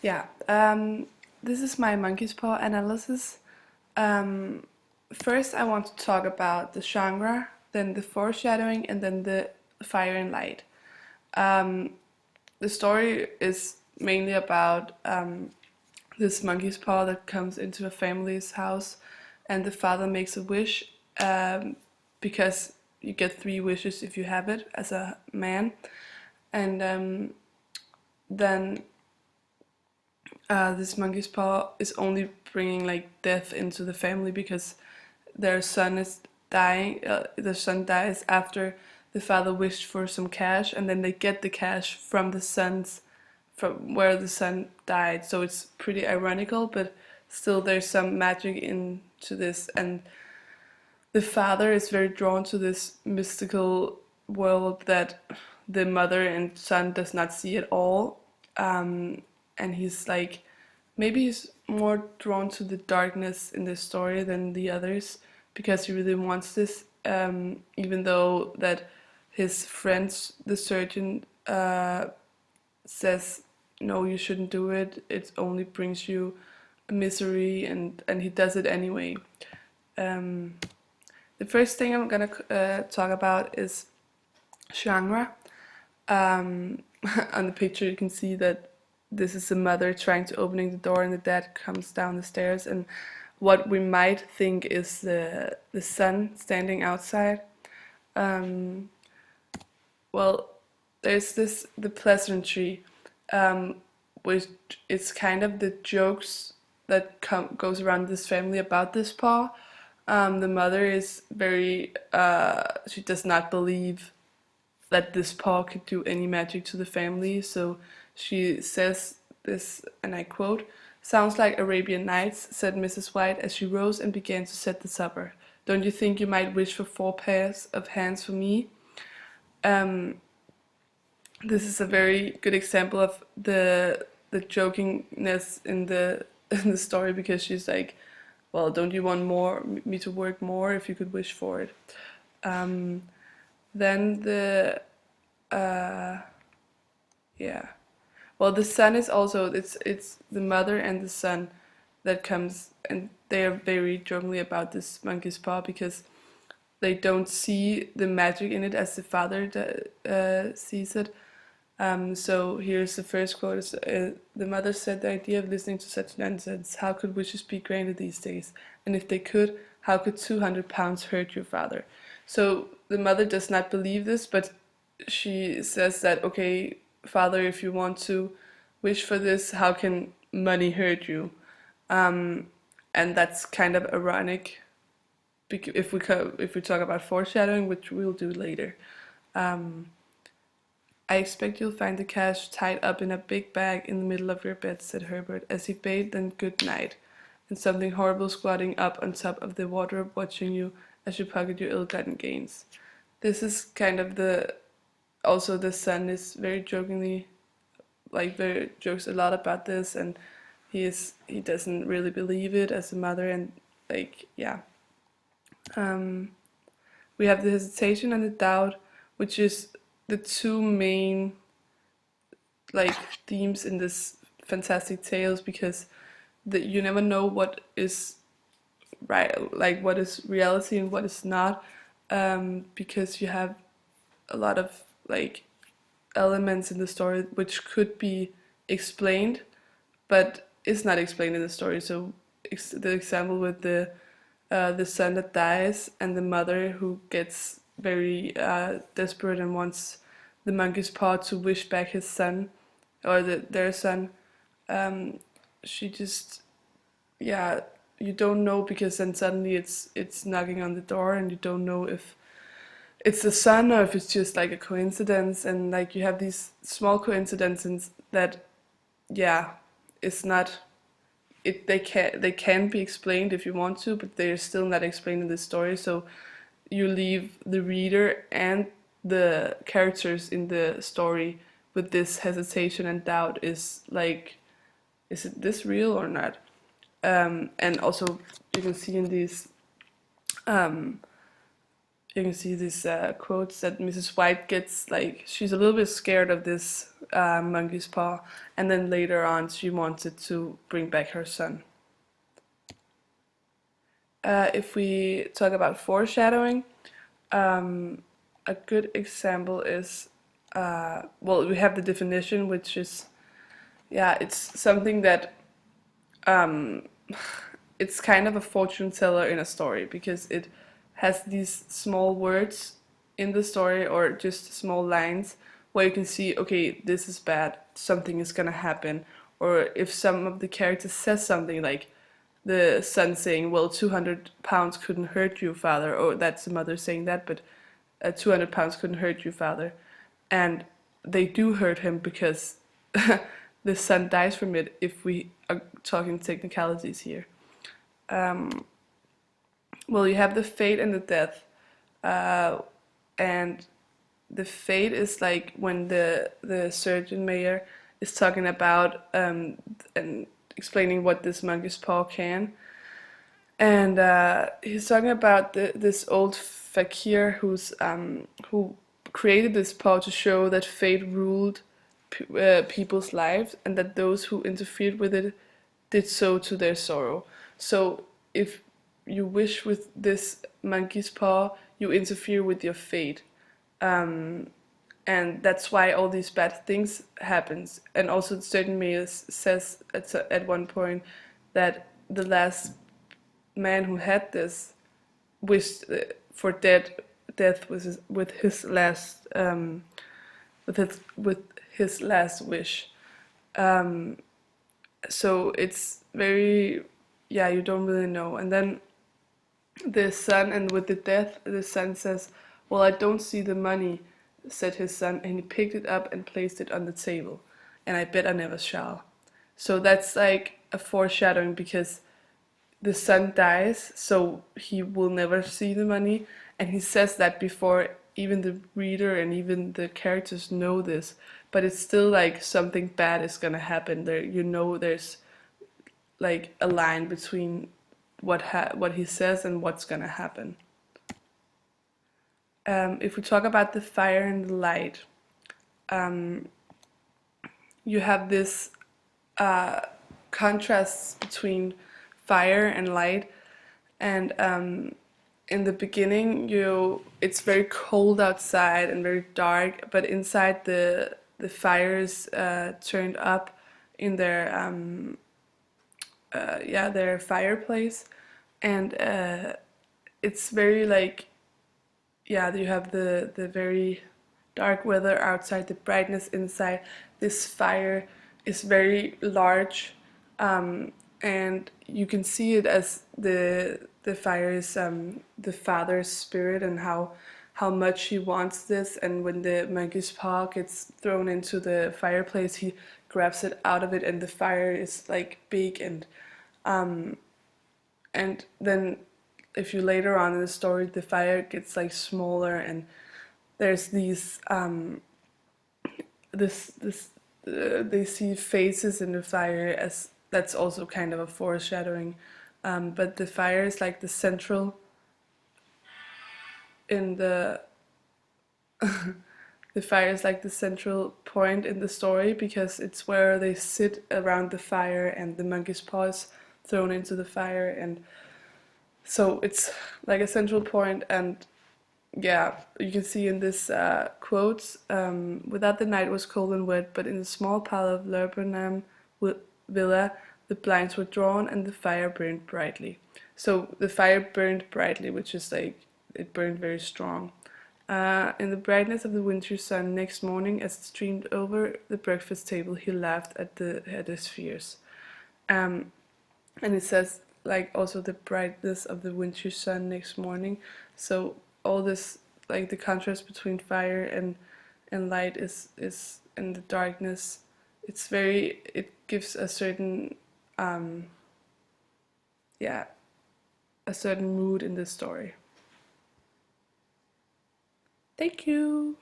Yeah, this is my monkey's paw analysis. Um, First, I want to talk about the genre, then the foreshadowing, and then the fire and light. Um, the story is mainly about this monkey's paw that comes into a family's house, and the father makes a wish because you get three wishes if you have it as a man, and then this monkey's paw is only bringing like death into the family because their son is dying. The son dies after the father wished for some cash, and then they get the cash from the son's from where the son died. So it's pretty ironical, but still there's some magic into this, and the father is very drawn to this mystical world that the mother and son does not see at all. And he's like, maybe he's more drawn to the darkness in this story than the others because he really wants this, even though that his friends, the surgeon, says no, you shouldn't do it. It only brings you misery, and he does it anyway. Um, the first thing I'm gonna talk about is genre. Um, on the picture, you can see that this is the mother trying to opening the door, and the dad comes down the stairs. And what we might think is the son standing outside. Um, well, there's this the pleasantry, um, which is kind of the jokes that goes around this family about this paw. The mother is very she does not believe that this paw could do any magic to the family, so she says this, and I quote, "Sounds like Arabian Nights," said Mrs. White as she rose and began to set the supper. "Don't you think you might wish for 4 pairs of hands for me?" Um, this is a very good example of the jokingness in the in the story because she's like, well, don't you want me to work more if you could wish for it? Um, then the uh, yeah, well, the son is also it's the mother and the son that comes, and they are very jokingly about this monkey's paw because they don't see the magic in it as the father sees it. So here's the first quote. The mother said, "The idea of listening to such nonsense. How could wishes be granted these days? And if they could, how could 200 pounds hurt your father?" So the mother does not believe this, but she says that, okay, father, if you want to wish for this, how can money hurt you? Um, and that's kind of ironic if we talk about foreshadowing, which we'll do later. Um, "I expect you'll find the cash tied up in a big bag in the middle of your bed," said Herbert, as he bade them good night, "and something horrible squatting up on top of the wardrobe watching you as you pocket your ill-gotten gains." This is kind of the also the son is very jokingly like very jokes a lot about this, and he doesn't really believe it as a mother, and like yeah. Um, we have the hesitation and the doubt, which is the two main like themes in this fantastic tales because you never know what is right, like what is reality and what is not, because you have a lot of like elements in the story which could be explained but is not explained in the story. So the example with the son that dies and the mother who gets very desperate and wants the monkey's paw to wish back his son or their son. Um, she just yeah, you don't know because then suddenly it's knocking on the door and you don't know if it's the son or if it's just like a coincidence, and like you have these small coincidences that yeah, it's not they can be explained if you want to, but they're still not explained in the story. So you leave the reader and the characters in the story with this hesitation and doubt, is like, is it this real or not? And also you can see in these um, you can see these quotes that Mrs. White gets, like, she's a little bit scared of this monkey's paw, and then later on she wanted to bring back her son. If we talk about foreshadowing, a good example is, well, we have the definition, which is, yeah, it's something that, it's kind of a fortune teller in a story, because it has these small words in the story, or just small lines, where you can see, okay, this is bad, something is gonna happen. Or if some of the characters says something, like the son saying, well, 200 pounds couldn't hurt you, father, or that's the mother saying that, but 200 pounds couldn't hurt you, father. And they do hurt him, because the son dies from it, if we are talking technicalities here. Well, you have the fate and the death, and the fate is like when the surgeon mayor is talking about and explaining what this monkey's paw can, and he's talking about this old fakir who created this paw to show that fate ruled people's lives, and that those who interfered with it did so to their sorrow. So if you wish with this monkey's paw, you interfere with your fate. And that's why all these bad things happens. And also certain mayors says at one point that the last man who had this wished for death with his last with his last wish. So it's very, yeah, you don't really know. And then the son, and with the death, the son says, well, I don't see the money, said his son, and he picked it up and placed it on the table, and I bet I never shall. So that's like a foreshadowing, because the son dies, so he will never see the money, and he says that before even the reader and even the characters know this, but it's still like something bad is gonna happen there. You know, there's like a line between what he says and what's gonna happen. If we talk about the fire and the light, you have this contrast between fire and light, and in the beginning, it's very cold outside and very dark, but inside the fire is turned up in their fireplace, and it's very like, yeah, you have the very dark weather outside, the brightness inside. This fire is very large, and you can see it as the fire is the father's spirit, and how much he wants this. And when the monkey's paw gets thrown into the fireplace, he grabs it out of it, and the fire is like big, and then if you later on in the story, the fire gets like smaller, and there's these they see faces in the fire, as that's also kind of a foreshadowing. But the fire is like the central in the the fire is like the central point in the story, because it's where they sit around the fire, and the monkey's paw is thrown into the fire, and so it's like a central point. And yeah, you can see in this quotes, without the night was cold and wet, but in the small pile of Lebanon villa, the blinds were drawn and the fire burned brightly. So the fire burned brightly, which is like, it burned very strong. In the brightness of the winter sun next morning, as it streamed over the breakfast table, he laughed at his fears. And it says like also the brightness of the winter sun next morning. So all this, like the contrast between fire and light is in the darkness. It's very, it gives a certain yeah, a certain mood in the story. Thank you.